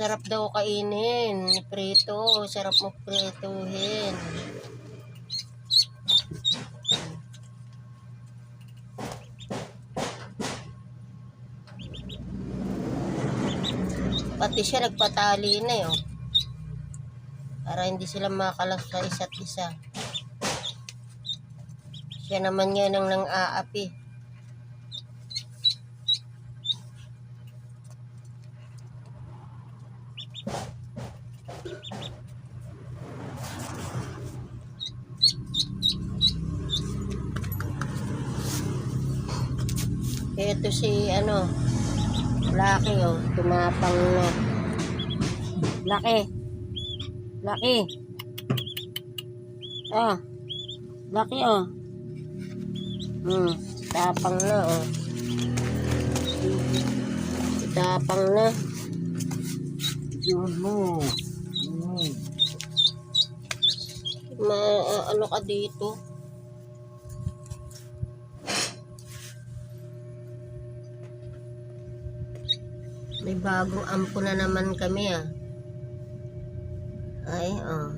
Sarap daw kainin. Prito. Sarap magprituhin. Pati siya nagpatali na eh. Oh. Para hindi sila makalas sa isa't isa. Siya naman yan ang nang-aapi. Ito si Lucky oh, tumapang na. Lucky. Ah, Lucky oh. Tapang na oh. Tapang na. Ano ka dito? May bagong ampo na naman kami ah. Ay, oh.